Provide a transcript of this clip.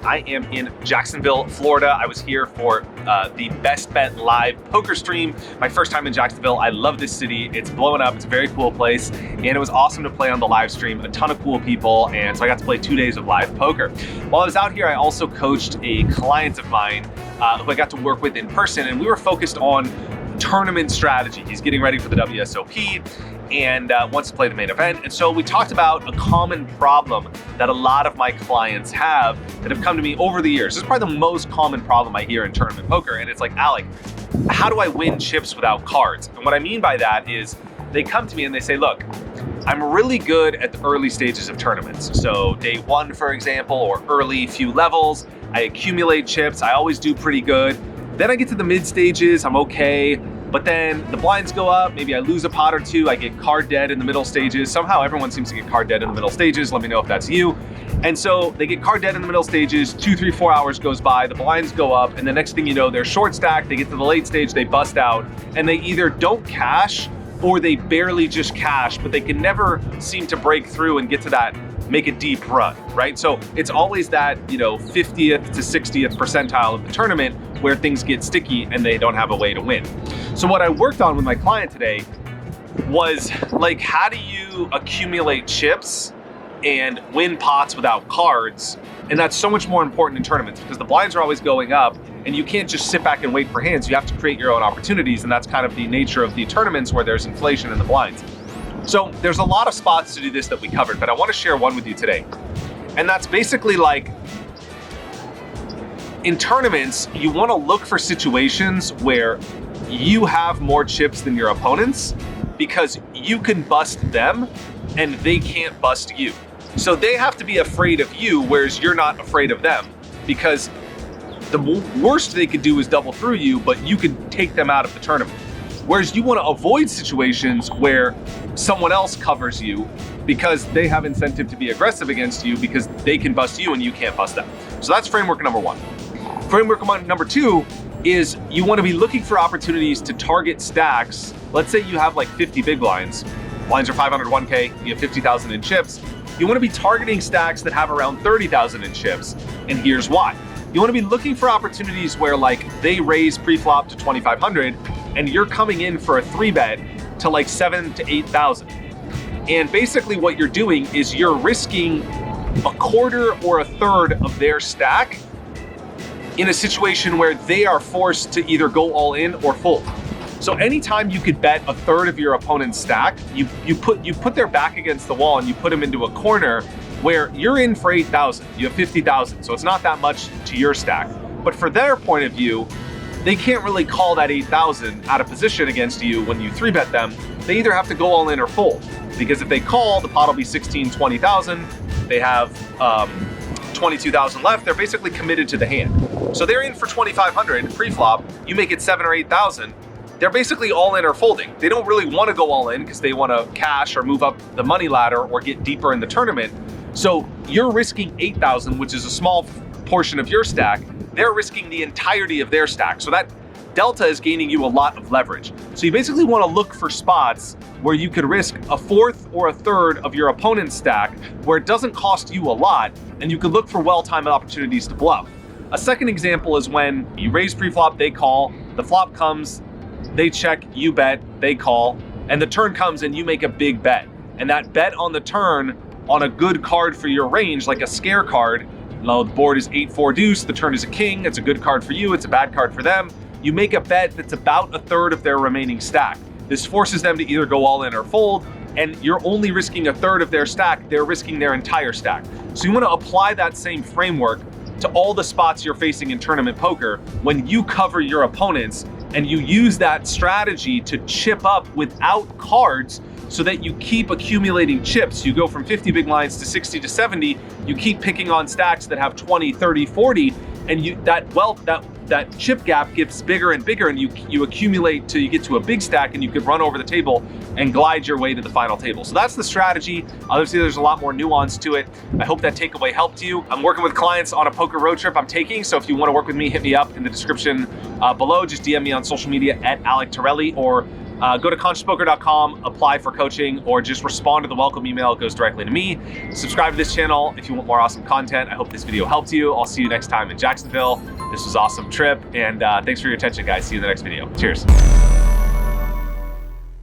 I am in Jacksonville, Florida. I was here for the Best Bet live poker stream. My first time in Jacksonville. I love this city. It's blowing up. It's a very cool place. And it was awesome to play on the live stream. A ton of cool people. And so I got to play 2 days of live poker. While I was out here, I also coached a client of mine who I got to work with in person. And we were focused on tournament strategy. He's getting ready for the WSOP and wants to play the main event. And so we talked about a common problem that a lot of my clients have that have come to me over the years. This is probably the most common problem I hear in tournament poker. And it's like, Alec, how do I win chips without cards? And what I mean by that is they come to me and they say, look, I'm really good at the early stages of tournaments. So day one, for example, or early few levels, I accumulate chips. I always do pretty good. Then I get to the mid stages, I'm okay, but then the blinds go up, maybe I lose a pot or two, I get card dead in the middle stages. Somehow everyone seems to get card dead in the middle stages, let me know if that's you. And so they get card dead in the middle stages, 2, 3, 4 hours goes by, the blinds go up, and the next thing you know, they're short stacked, they get to the late stage, they bust out, and they either don't cash or they barely just cash, but they can never seem to break through and get to that make a deep run, right? So it's always that, 50th to 60th percentile of the tournament where things get sticky and they don't have a way to win. So what I worked on with my client today was like, how do you accumulate chips and win pots without cards? And that's so much more important in tournaments because the blinds are always going up and you can't just sit back and wait for hands. You have to create your own opportunities, and that's kind of the nature of the tournaments where there's inflation in the blinds. So there's a lot of spots to do this that we covered, but I want to share one with you today. And that's basically like, in tournaments, you want to look for situations where you have more chips than your opponents because you can bust them and they can't bust you. So they have to be afraid of you, whereas you're not afraid of them, because the worst they could do is double through you, but you can take them out of the tournament. Whereas you want to avoid situations where someone else covers you because they have incentive to be aggressive against you because they can bust you and you can't bust them. So that's framework number one. Framework number two is you want to be looking for opportunities to target stacks. Let's say you have like 50 big blinds. Blinds are 500, 1K, you have 50,000 in chips. You want to be targeting stacks that have around 30,000 in chips. And here's why. You want to be looking for opportunities where like they raise pre-flop to 2,500 and you're coming in for a 3-bet to like 7,000 to 8,000. And basically what you're doing is you're risking a quarter or a third of their stack in a situation where they are forced to either go all in or fold. So anytime you could bet a third of your opponent's stack, you put their back against the wall and you put them into a corner where you're in for 8,000, you have 50,000, so it's not that much to your stack. But for their point of view, they can't really call that 8,000 out of position against you when you 3-bet them. They either have to go all in or fold, because if they call, the pot will be 16, 20,000. They have 22,000 left. They're basically committed to the hand. So they're in for 2,500 pre-flop. You make it 7,000 or 8,000. They're basically all in or folding. They don't really want to go all in because they want to cash or move up the money ladder or get deeper in the tournament. So you're risking 8,000, which is a small portion of your stack. They're risking the entirety of their stack. So that delta is gaining you a lot of leverage. So you basically want to look for spots where you could risk a fourth or a third of your opponent's stack where it doesn't cost you a lot, and you could look for well-timed opportunities to bluff. A second example is when you raise pre-flop, they call, the flop comes, they check, you bet, they call, and the turn comes and you make a big bet. And that bet on the turn on a good card for your range, like a scare card, the board is 8-4 deuce, the turn is a king, it's a good card for you, it's a bad card for them. You make a bet that's about a third of their remaining stack. This forces them to either go all in or fold, and you're only risking a third of their stack, they're risking their entire stack. So you want to apply that same framework to all the spots you're facing in tournament poker when you cover your opponents, and you use that strategy to chip up without cards so that you keep accumulating chips. You go from 50 big blinds to 60 to 70, you keep picking on stacks that have 20, 30, 40, and that chip gap gets bigger and bigger, and you accumulate till you get to a big stack, and you could run over the table and glide your way to the final table. So that's the strategy. Obviously, there's a lot more nuance to it. I hope that takeaway helped you. I'm working with clients on a poker road trip I'm taking, so if you want to work with me, hit me up in the description below. Just DM me on social media at Alec Torelli, or Go to consciouspoker.com, apply for coaching, or just respond to the welcome email. It goes directly to me. Subscribe to this channel if you want more awesome content. I hope this video helped you. I'll see you next time in Jacksonville. This was an awesome trip, and thanks for your attention, guys. See you in the next video. Cheers.